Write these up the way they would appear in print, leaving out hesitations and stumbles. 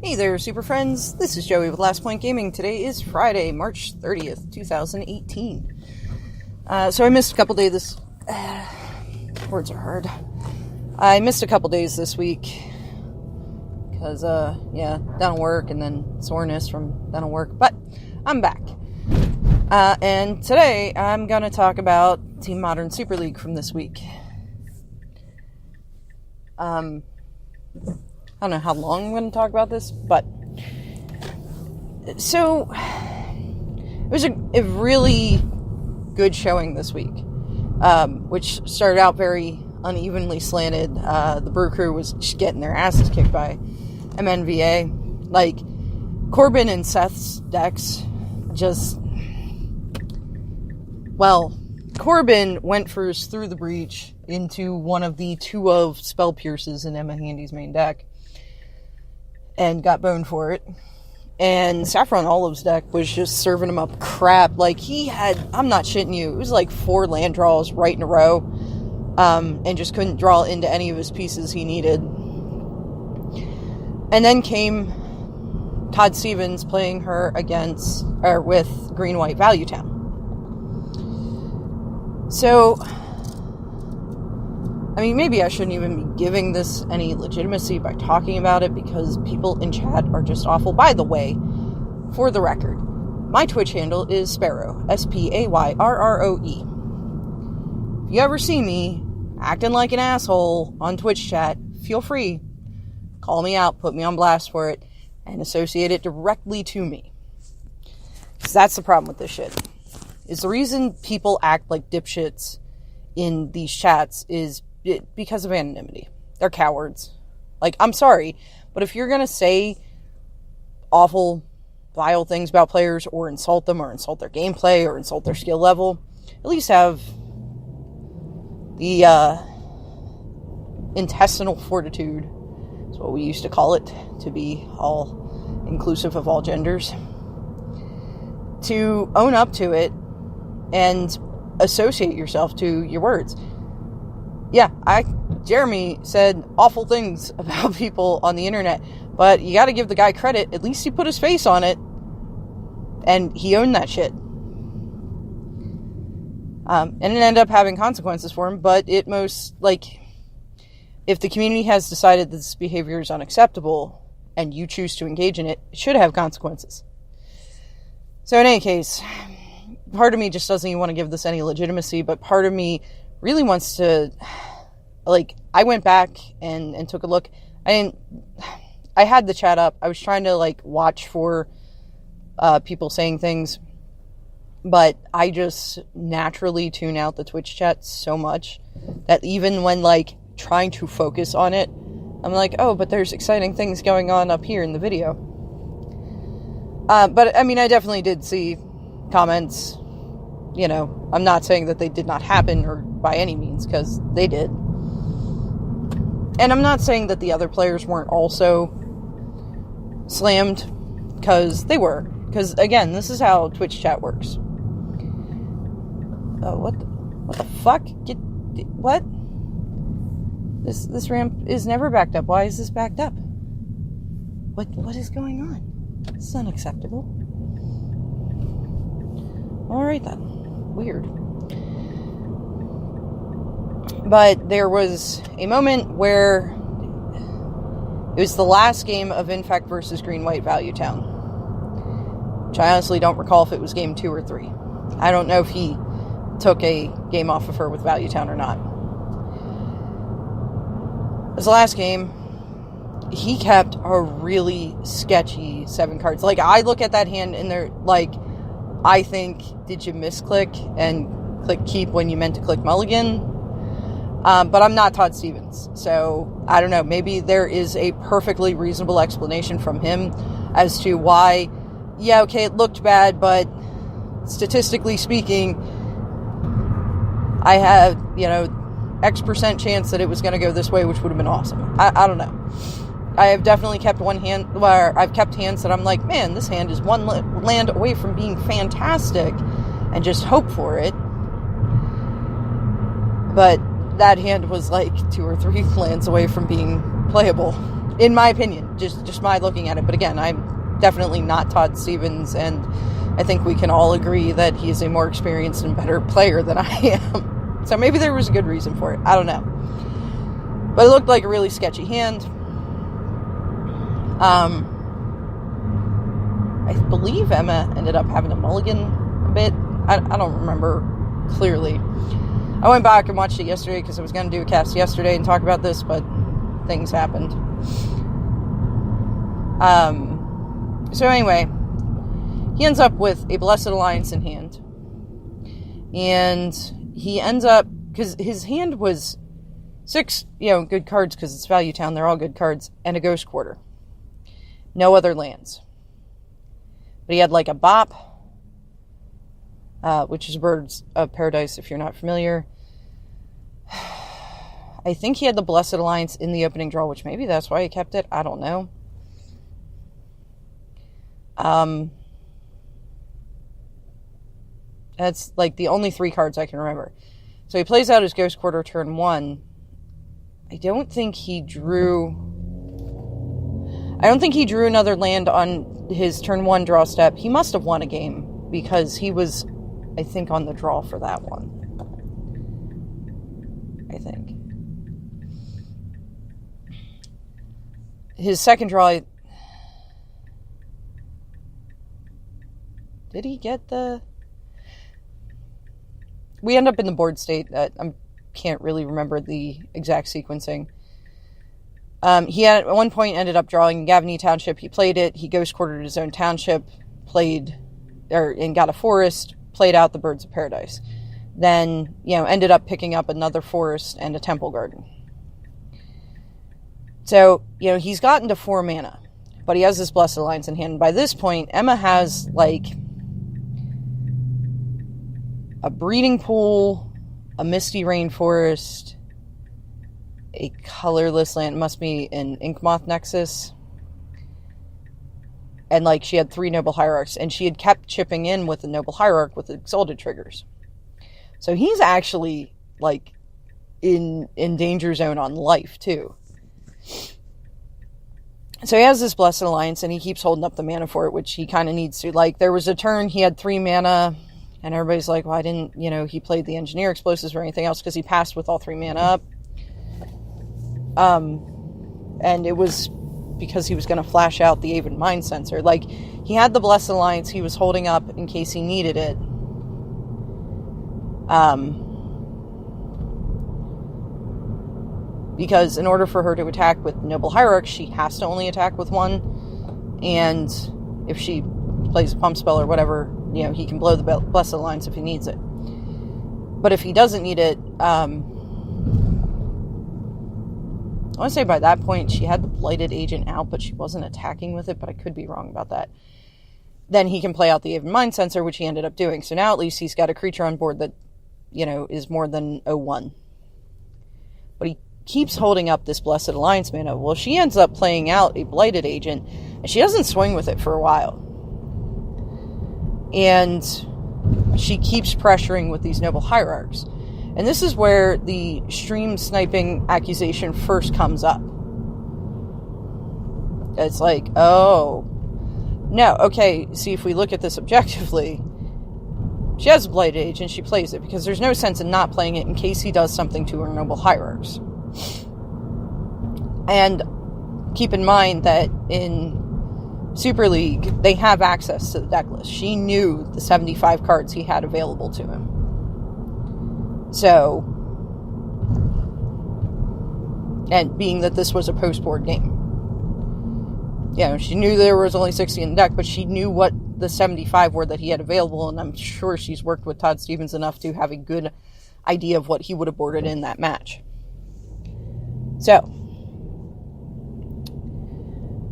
Hey there, super friends. This is Joey with Last Point Gaming. Today is Friday, March 30th, 2018. So I missed a couple days words are hard. I missed a couple days this week because, dental work and then soreness from dental work. But I'm back. And today I'm going to talk about Team Modern Super League from this week. I don't know how long I'm going to talk about this, but so it was a really good showing this week, which started out very unevenly slanted. The Brew Crew was just getting their asses kicked by MNVA. Like, Corbin and Seth's decks Corbin went first through the breach into one of the 2 of Spell Pierces in Emma Handy's main deck and got boned for it. And Saffron Olive's deck was just serving him up crap. Like, he had, I'm not shitting you, it was like 4 land draws right in a row, and just couldn't draw into any of his pieces he needed. And then came Todd Stevens playing her with Green-White Value Town. So, I mean, maybe I shouldn't even be giving this any legitimacy by talking about it because people in chat are just awful. By the way, for the record, my Twitch handle is Sparrow, Spayroe. If you ever see me acting like an asshole on Twitch chat, feel free, call me out, put me on blast for it, and associate it directly to me. Because that's the problem with this shit. Is the reason people act like dipshits in these chats is because of anonymity. They're cowards. Like, I'm sorry, but if you're gonna say awful, vile things about players, or insult them, or insult their gameplay, or insult their skill level, at least have the intestinal fortitude, is what we used to call it, to be all inclusive of all genders, to own up to it and associate yourself to your words. Yeah, Jeremy said awful things about people on the internet, but you gotta give the guy credit. At least he put his face on it, and he owned that shit. And it ended up having consequences for him, but if the community has decided that this behavior is unacceptable, and you choose to engage in it, it should have consequences. So in any case, part of me just doesn't even want to give this any legitimacy, but part of me really wants to, I went back and took a look. I had the chat up. I was trying to, watch for people saying things, but I just naturally tune out the Twitch chat so much that even when, trying to focus on it, I'm like, oh, but there's exciting things going on up here in the video. But, I mean, I definitely did see comments. You know, I'm not saying that they did not happen or by any means, because they did. And I'm not saying that the other players weren't also slammed, because they were. Because, again, this is how Twitch chat works. Oh, what the fuck? What? This ramp is never backed up. Why is this backed up? What is going on? This is unacceptable. Alright then. Weird. But there was a moment where it was the last game of Infect versus Green-White Value Town, which I honestly don't recall if it was game 2 or 3. I don't know if he took a game off of her with Value Town or not. It was the last game. He kept a really sketchy 7 cards. I look at that hand and they're I think, did you misclick and click keep when you meant to click mulligan? But I'm not Todd Stevens, so I don't know. Maybe there is a perfectly reasonable explanation from him as to why, yeah, okay, it looked bad, but statistically speaking, I had, X% chance that it was going to go this way, which would have been awesome. I don't know. I have definitely kept I've kept hands that I'm like, man, this hand is one land away from being fantastic, and just hope for it. But that hand was 2 or 3 lands away from being playable. in my opinion, just my looking at it. But again, I'm definitely not Todd Stevens, and I think we can all agree that he is a more experienced and better player than I am. So maybe there was a good reason for it. I don't know. But it looked like a really sketchy hand. I believe Emma ended up having a mulligan a bit. I don't remember clearly. I went back and watched it yesterday because I was going to do a cast yesterday and talk about this, but things happened. So anyway, he ends up with a Blessed Alliance in hand. And he ends up, because his hand was 6, good cards because it's Value Town. They're all good cards. And a Ghost Quarter. No other lands. But he had like a Bop, which is Birds of Paradise if you're not familiar. I think he had the Blessed Alliance in the opening draw, which maybe that's why he kept it. I don't know. That's like the only 3 cards I can remember. So he plays out his Ghost Quarter turn 1. I don't think he drew another land on his turn 1 draw step. He must have won a game because he was, I think, on the draw for that one. I think. His second draw, did he get the... We end up in the board state. I can't really remember the exact sequencing. He had, at one point, ended up drawing Gavany Township. He played it. He Ghost Quartered his own township, and got a forest, played out the Birds of Paradise. Then, ended up picking up another forest and a Temple Garden. So, he's gotten to 4 mana, but he has this Blessed Alliance in hand. And by this point, Emma has, a Breeding Pool, a Misty Rainforest, a colorless land, must be an Inkmoth Nexus, and, she had 3 Noble Hierarchs, and she had kept chipping in with the Noble Hierarch with the Exalted triggers. So he's actually, in danger zone on life, too. So he has this Blessed Alliance, and he keeps holding up the mana for it, which he kind of needs to. There was a turn, he had 3 mana, and everybody's like, why didn't, he played the Engineer Explosives or anything else, because he passed with all 3 mana up. And it was because he was going to flash out the Aven Mind Sensor. He had the Blessed Alliance he was holding up in case he needed it. Because in order for her to attack with Noble Hierarch, she has to only attack with 1. And if she plays a Pump Spell or whatever, he can blow the Blessed Alliance if he needs it. But if he doesn't need it, I want to say by that point she had the Blighted Agent out, but she wasn't attacking with it, but I could be wrong about that. Then he can play out the Aven Mind Sensor, which he ended up doing. So now at least he's got a creature on board that, is more than 0-1. But he keeps holding up this Blessed Alliance mana. Well, she ends up playing out a Blighted Agent, and she doesn't swing with it for a while. And she keeps pressuring with these Noble Hierarchs. And this is where the stream sniping accusation first comes up. It's oh, no, okay, see, if we look at this objectively, she has a Blighted Agent, she plays it, because there's no sense in not playing it in case he does something to her Noble Hierarchs. And keep in mind that in Super League, they have access to the deck list. She knew the 75 cards he had available to him. So, and being that this was a post-board game, she knew there was only 60 in the deck, but she knew what the 75 were that he had available, and I'm sure she's worked with Todd Stevens enough to have a good idea of what he would have boarded in that match. So,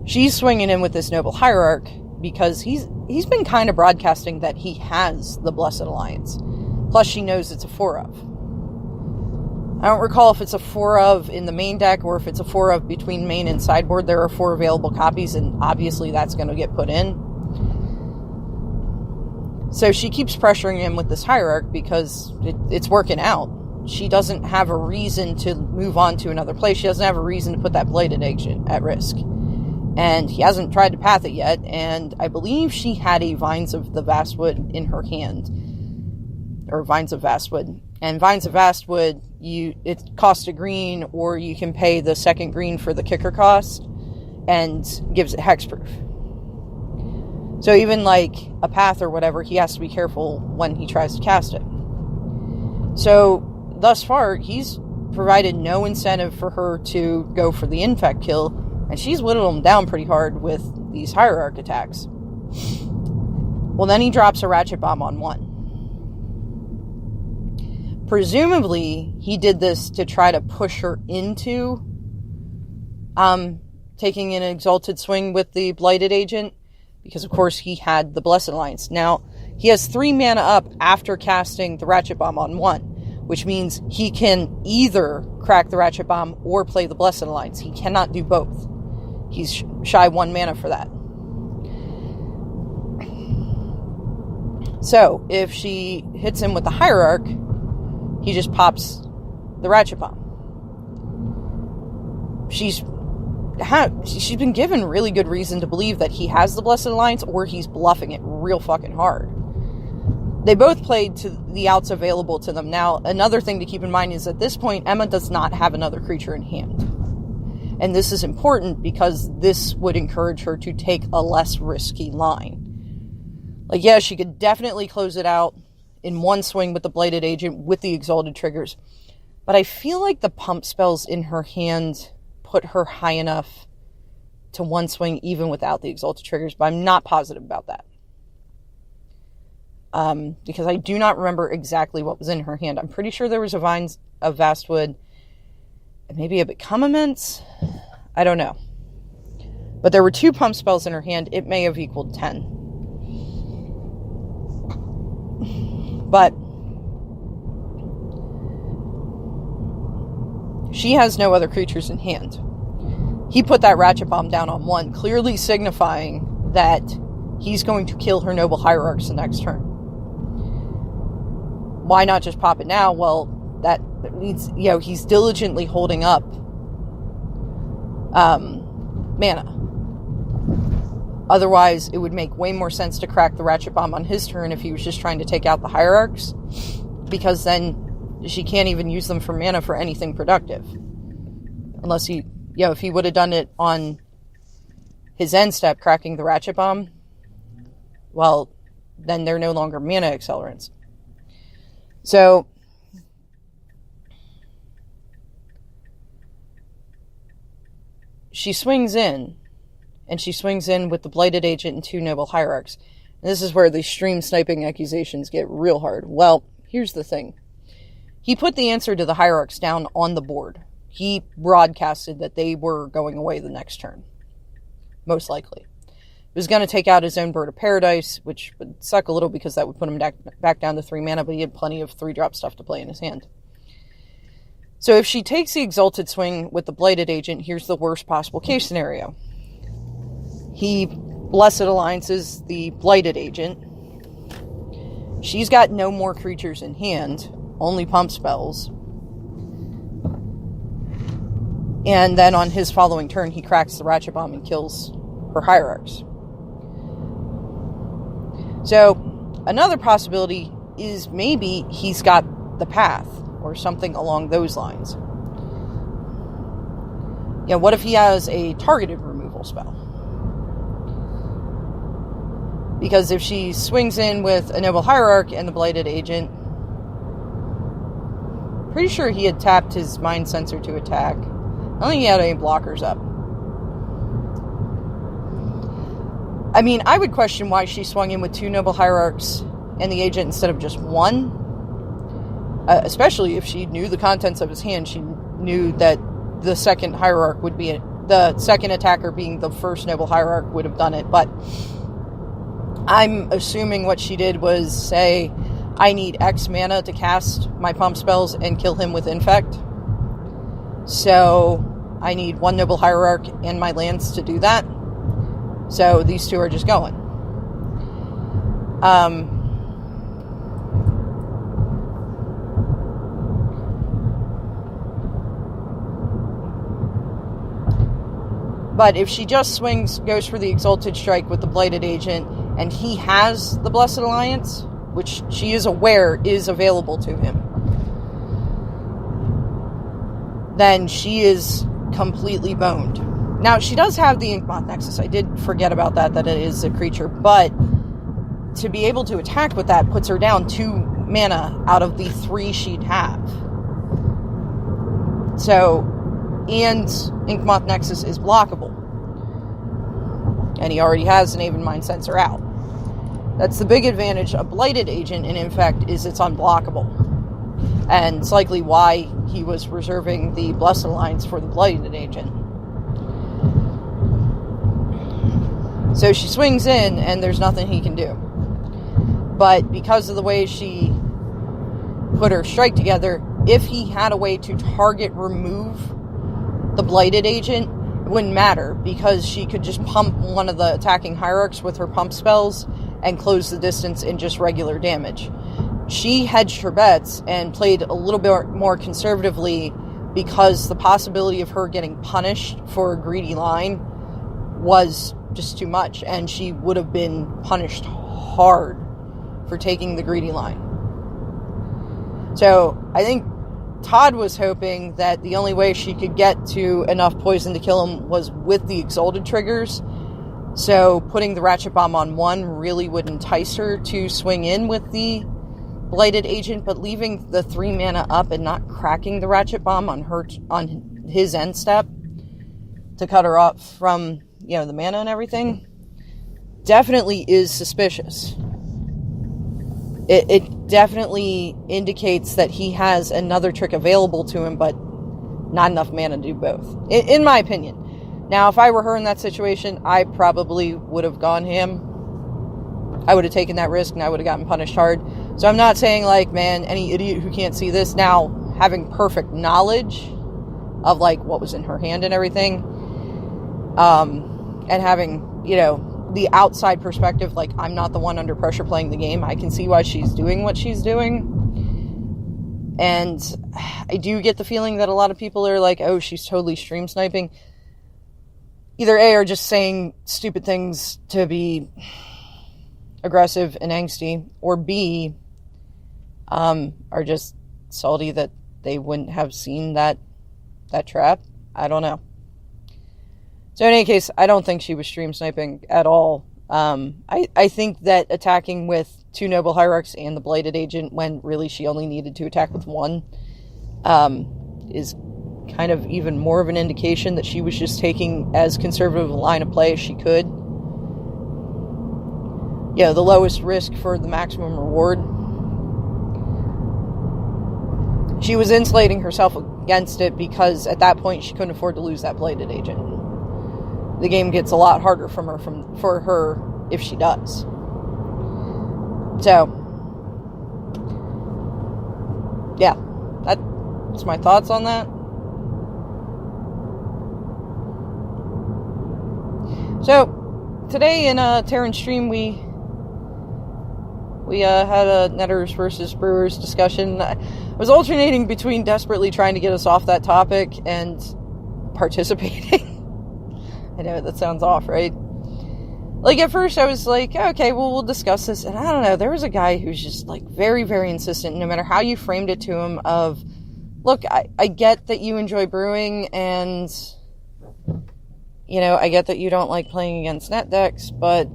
she's swinging in with this Noble Hierarch because he's been kind of broadcasting that he has the Blessed Alliance. Plus, she knows it's a 4-of. I don't recall if it's a 4-of in the main deck or if it's a 4-of between main and sideboard. There are 4 available copies, and obviously that's going to get put in. So she keeps pressuring him with this Hierarch because it's working out. she doesn't have a reason to move on to another place. She doesn't have a reason to put that Blighted Agent at risk. And he hasn't tried to path it yet, and I believe she had a Vines of the Vastwood in her hand. Or Vines of Vastwood. And Vines of Vastwood, it costs a green, or you can pay the second green for the kicker cost, and gives it hexproof. So even like a path or whatever, he has to be careful when he tries to cast it. So thus far, he's provided no incentive for her to go for the infect kill, and she's whittled him down pretty hard with these Hierarch attacks. Well, then he drops a Ratchet Bomb on 1. Presumably, he did this to try to push her into taking an Exalted Swing with the Blighted Agent, because of course he had the Blessed Alliance. Now, he has 3 mana up after casting the Ratchet Bomb on 1, which means he can either crack the Ratchet Bomb or play the Blessed Alliance. He cannot do both. He's shy 1 mana for that. So, if she hits him with the Hierarch, he just pops the Ratchet Bomb. She's been given really good reason to believe that he has the Blessed Alliance, or he's bluffing it real fucking hard. They both played to the outs available to them. Now, another thing to keep in mind is at this point, Emma does not have another creature in hand. And this is important because this would encourage her to take a less risky line. Like, yeah, she could definitely close it out in 1 swing with the Blighted Agent with the Exalted triggers. But I feel like the pump spells in her hand put her high enough to 1 swing even without the Exalted triggers, but I'm not positive about that. Because I do not remember exactly what was in her hand. I'm pretty sure there was a Vines of Vastwood, and maybe a Become Immense. I don't know. But there were 2 pump spells in her hand. It may have equaled 10. But she has no other creatures in hand. He put that Ratchet Bomb down on 1, clearly signifying that he's going to kill her Noble Hierarchs the next turn. Why not just pop it now? Well, that means, he's diligently holding up mana. Otherwise, it would make way more sense to crack the Ratchet Bomb on his turn if he was just trying to take out the Hierarchs, because then she can't even use them for mana for anything productive. Unless if he would have done it on his end step, cracking the Ratchet Bomb, well, then they're no longer mana accelerants. So, she swings in, and she swings in with the Blighted Agent and 2 Noble Hierarchs. And this is where the stream sniping accusations get real hard. Well, here's the thing. He put the answer to the Hierarchs down on the board. He broadcasted that they were going away the next turn. Most likely. He was going to take out his own Bird of Paradise, which would suck a little because that would put him back down to 3 mana, but he had plenty of 3-drop stuff to play in his hand. So if she takes the Exalted Swing with the Blighted Agent, here's the worst possible case scenario. He Blessed Alliances the Blighted Agent. She's got no more creatures in hand, only pump spells. And then on his following turn, he cracks the Ratchet Bomb and kills her Hierarchs. So, another possibility is maybe he's got the path, or something along those lines. What if he has a targeted removal spell? Because if she swings in with a Noble Hierarch and the Blighted Agent, pretty sure he had tapped his Mind Sensor to attack. I don't think he had any blockers up. I mean, I would question why she swung in with 2 Noble Hierarchs and the Agent instead of just 1. Especially if she knew the contents of his hand. She knew that the second Hierarch would be the second attacker being the first Noble Hierarch would have done it. But I'm assuming what she did was say, I need X mana to cast my pump spells and kill him with Infect. So I need 1 Noble Hierarch and my lands to do that. So these 2 are just going. But if she just goes for the Exalted Strike with the Blighted Agent, and he has the Blessed Alliance, which she is aware is available to him, then she is completely boned. Now, she does have the Inkmoth Nexus. I did forget about that it is a creature, but to be able to attack with that puts her down 2 mana out of the 3 she'd have. So, and Inkmoth Nexus is blockable. And he already has an Aven Mind Sensor out. That's the big advantage of Blighted Agent, and in fact, is it's unblockable. And it's likely why he was reserving the Blessed Alliance for the Blighted Agent. So she swings in, and there's nothing he can do. But because of the way she put her strike together, if he had a way to target remove the Blighted Agent, it wouldn't matter, because she could just pump one of the attacking hierarchs with her pump spells and close the distance in just regular damage. She hedged her bets and played a little bit more conservatively because the possibility of her getting punished for a greedy line was just too much, and she would have been punished hard for taking the greedy line. So I think Todd was hoping that the only way she could get to enough poison to kill him was with the Exalted triggers. So putting the Ratchet Bomb on 1 really would entice her to swing in with the Blighted Agent, but leaving the 3 mana up and not cracking the Ratchet Bomb on his end step to cut her off from, the mana and everything, definitely is suspicious. It definitely indicates that he has another trick available to him, but not enough mana to do both, in my opinion. Now, if I were her in that situation, I probably would have gone ham. I would have taken that risk, and I would have gotten punished hard. So I'm not saying, man, any idiot who can't see this, now having perfect knowledge of, what was in her hand and everything, and having, the outside perspective, I'm not the one under pressure playing the game. I can see why she's doing what she's doing. And I do get the feeling that a lot of people are like, oh, she's totally stream sniping. Either A, are just saying stupid things to be aggressive and angsty, or B, are just salty that they wouldn't have seen that trap. I don't know. So in any case, I don't think she was stream sniping at all. I think that attacking with 2 Noble Hierarchs and the Blighted Agent when really she only needed to attack with 1 is kind of even more of an indication that she was just taking as conservative a line of play as she could. The lowest risk for the maximum reward. She was insulating herself against it because at that point she couldn't afford to lose that Blighted Agent. The game gets a lot harder for her if she does. So, yeah, that's my thoughts on that. So, today in Terran Stream, we had a Netters versus Brewers discussion. I was alternating between desperately trying to get us off that topic and participating. I know, that sounds off, right? At first I was like, okay, well, we'll discuss this. And I don't know, there was a guy who's just, very, very insistent, no matter how you framed it to him, of, look, I get that you enjoy brewing, and, I get that you don't like playing against net decks, but,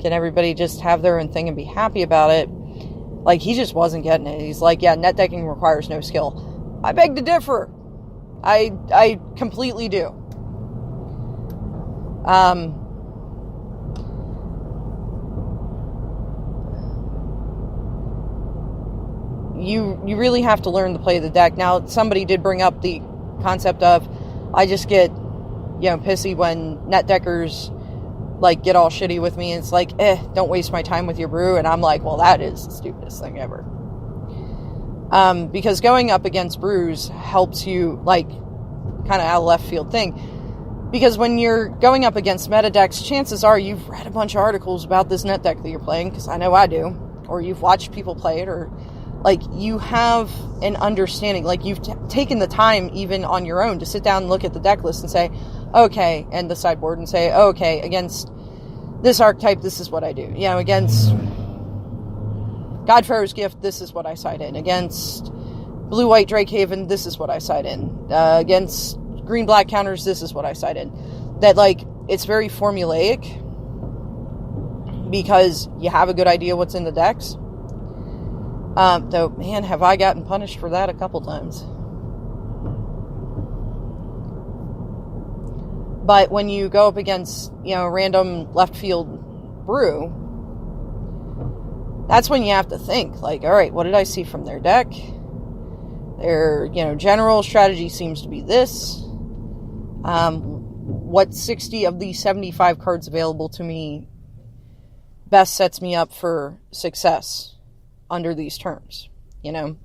can everybody just have their own thing and be happy about it? He just wasn't getting it. He's like, yeah, net decking requires no skill. I beg to differ. I completely do. You really have to learn to play the deck. Now, somebody did bring up the concept of, I just get, pissy when net deckers, get all shitty with me, and it's like, don't waste my time with your brew, and I'm like, well, that is the stupidest thing ever. Because going up against brews helps you, kind of out of left field thing. Because when you're going up against meta decks, chances are you've read a bunch of articles about this net deck that you're playing, because I know I do. Or you've watched people play it, or, like, you have an understanding, like, you've taken the time even on your own to sit down and look at the deck list and say, okay, and the sideboard and say, okay, against this archetype, this is what I do. You know, against Godfarer's Gift, this is what I side in. Against Blue-White Drakehaven, this is what I side in. Against Green-Black counters, this is what I side in. That, like, it's very formulaic because you have a good idea what's in the decks. Though, man, have I gotten punished for that a couple times. But when you go up against, you know, a random left field brew, that's when you have to think, like, all right, what did I see from their deck? Their, you know, general strategy seems to be this. What 60 of the 75 cards available to me best sets me up for success under these terms, you know?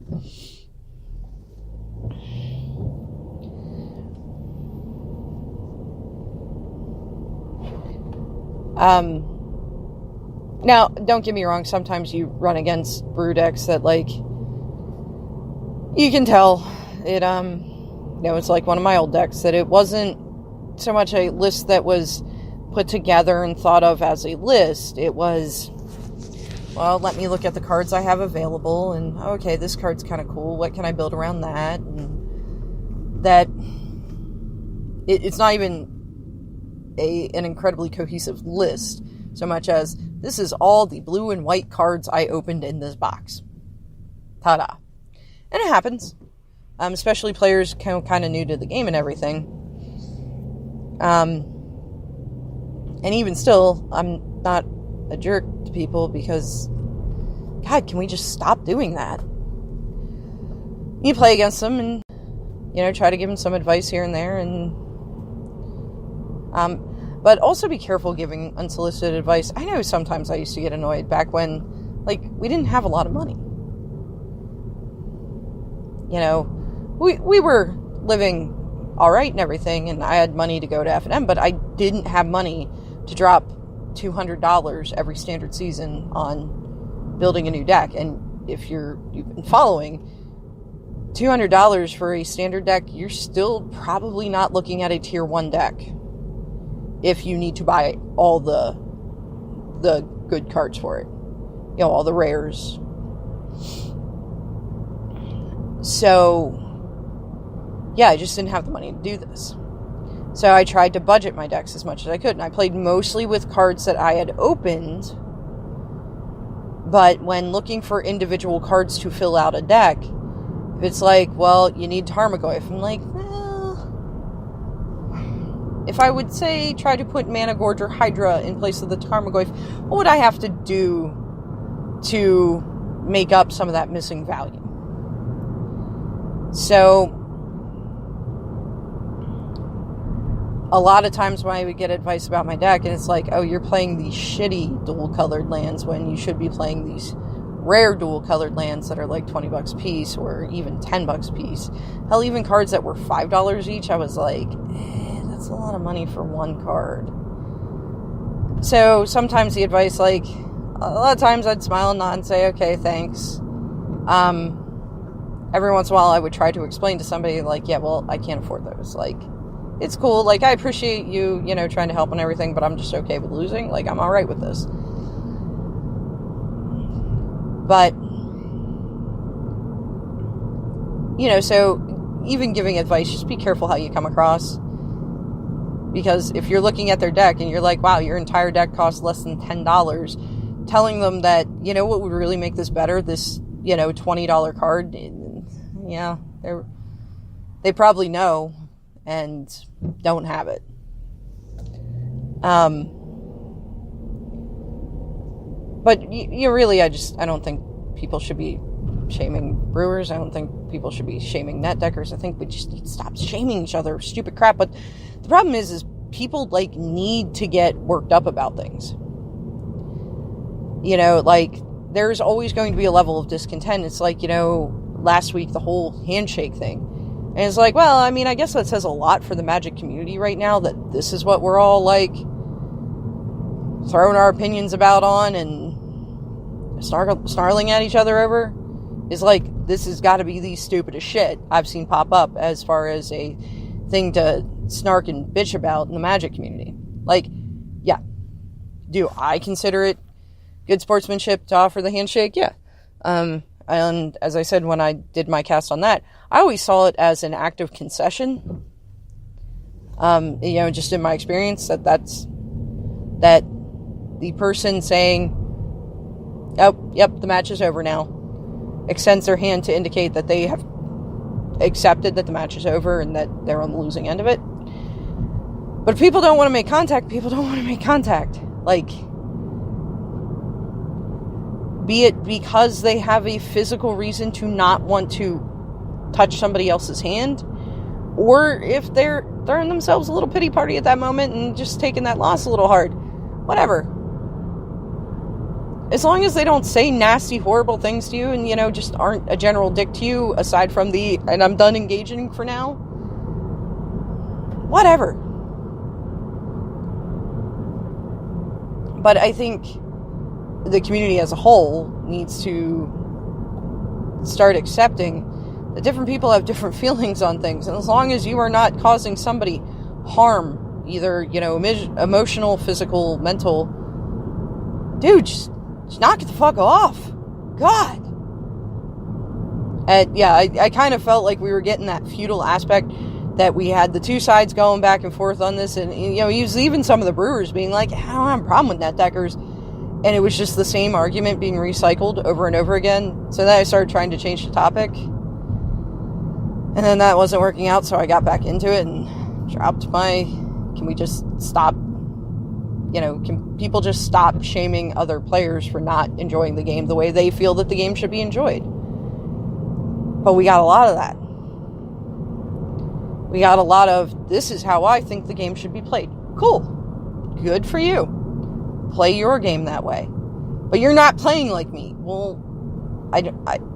Now, don't get me wrong, sometimes you run against brew decks that, like, you can tell it, you know, it's like one of my old decks, that it wasn't so much a list that was put together and thought of as a list. It was, well, let me look at the cards I have available, and okay, this card's kind of cool, what can I build around that? And that it's not even an incredibly cohesive list, so much as this is all the blue and white cards I opened in this box. Ta-da. And it happens, especially players kind of new to the game and everything. And even still, I'm not a jerk to people because, God, can we just stop doing that? You play against them and, you know, try to give them some advice here and there, and but also be careful giving unsolicited advice. I know sometimes I used to get annoyed back when, like, we didn't have a lot of money. You know, we were living all right and everything, and I had money to go to F&M, but I didn't have money to drop $200 every standard season on building a new deck. And if you've been following, $200 for a standard deck, you're still probably not looking at a tier 1 deck if you need to buy all the good cards for it. You know, all the rares. So, yeah, I just didn't have the money to do this. So I tried to budget my decks as much as I could, and I played mostly with cards that I had opened. But when looking for individual cards to fill out a deck, if it's like, well, you need Tarmogoyf, I'm like, if I would say try to put Mana Gorge or Hydra in place of the Tarmogoyf, what would I have to do to make up some of that missing value? So, a lot of times when I would get advice about my deck, and it's like, oh, you're playing these shitty dual-colored lands when you should be playing these rare dual-colored lands that are like $20 a piece, or even $10 a piece. Hell, even cards that were $5 each, I was like, that's a lot of money for one card. So, sometimes the advice, like, a lot of times I'd smile and nod and say, okay, thanks. Every once in a while I would try to explain to somebody, like, yeah, well, I can't afford those. Like, it's cool. Like, I appreciate you, you know, trying to help and everything, but I'm just okay with losing. Like, I'm alright with this. But, you know, so even giving advice, just be careful how you come across. Because if you're looking at their deck and you're like, wow, your entire deck costs less than $10, telling them that, you know, what would really make this better, this, you know, $20 card, yeah, they probably know and don't have it. But you really, I don't think people should be shaming brewers. I don't think people should be shaming net deckers. I think we just need to stop shaming each other, stupid crap. But the problem is people, like, need to get worked up about things. You know, like, there's always going to be a level of discontent. It's like, you know, last week, the whole handshake thing. And it's like, well, I mean, I guess that says a lot for the Magic community right now, that this is what we're all, like, throwing our opinions about on and snarling at each other over. is like, this has got to be the stupidest shit I've seen pop up as far as a thing to snark and bitch about in the Magic community. Like, yeah. Do I consider it good sportsmanship to offer the handshake? Yeah. And as I said when I did my cast on that, I always saw it as an act of concession. Just in my experience, that the person saying, oh, yep, the match is over now, extends their hand to indicate that they have accepted that the match is over and that they're on the losing end of it. But if people don't want to make contact, people don't want to make contact. Like, be it because they have a physical reason to not want to touch somebody else's hand, or if they're throwing themselves a little pity party at that moment and just taking that loss a little hard. Whatever. As long as they don't say nasty, horrible things to you and, just aren't a general dick to you, aside from and I'm done engaging for now. Whatever. But I think the community as a whole needs to start accepting that different people have different feelings on things. And as long as you are not causing somebody harm, either, emotional, physical, mental, dude, just knock it the fuck off. God. And yeah, I kind of felt like we were getting that feudal aspect, that we had the two sides going back and forth on this. And even some of the brewers being like, I don't have a problem with net deckers. And it was just the same argument being recycled over and over again. So then I started trying to change the topic. And then that wasn't working out, so I got back into it and dropped can we just stop, can people just stop shaming other players for not enjoying the game the way they feel that the game should be enjoyed? But we got a lot of that. We got a lot of, this is how I think the game should be played. Cool. Good for you. Play your game that way. But you're not playing like me. Well, I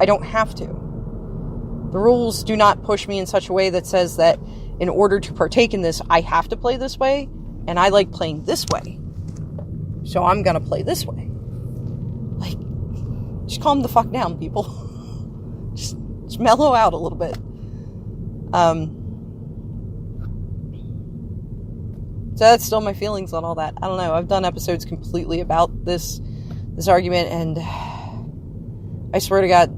don't have to. The rules do not push me in such a way that says that in order to partake in this, I have to play this way, and I like playing this way. So I'm gonna play this way. Like, just calm the fuck down, people. just mellow out a little bit. So that's still my feelings on all that. I don't know. I've done episodes completely about this argument, and I swear to God,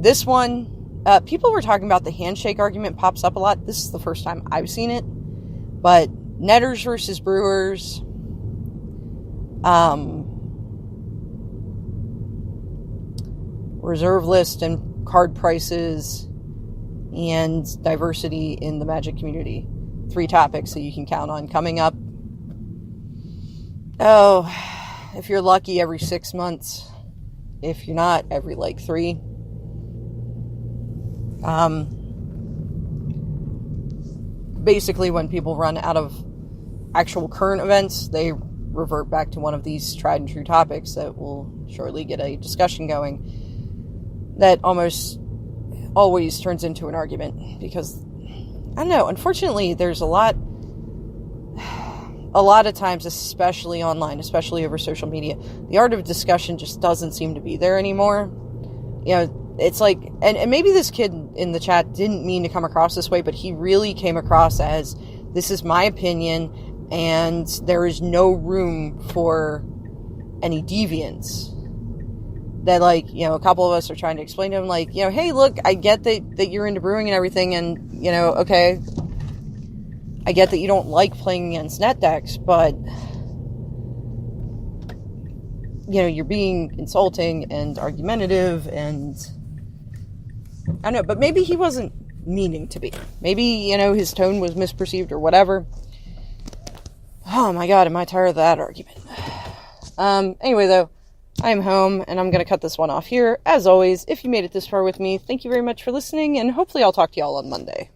this one, people were talking about the handshake argument pops up a lot. This is the first time I've seen it. But netters versus brewers, reserve list and card prices, and diversity in the Magic community. 3 topics that you can count on coming up. Oh, if you're lucky, every 6 months. If you're not, every 3. Basically, when people run out of actual current events, they revert back to one of these tried and true topics that will shortly get a discussion going that almost always turns into an argument, because I don't know, unfortunately there's a lot of times, especially online, especially over social media, the art of discussion just doesn't seem to be there anymore. It's like, and maybe this kid in the chat didn't mean to come across this way, but he really came across as, this is my opinion, and there is no room for any deviance. That, a couple of us are trying to explain to him, hey, look, I get that you're into brewing and everything, and, okay, I get that you don't like playing against net decks, but, you're being insulting and argumentative, and I don't know, but maybe he wasn't meaning to be. Maybe, his tone was misperceived or whatever. Oh my God, am I tired of that argument. Anyway, though, I'm home, and I'm going to cut this one off here. As always, if you made it this far with me, thank you very much for listening, and hopefully I'll talk to y'all on Monday.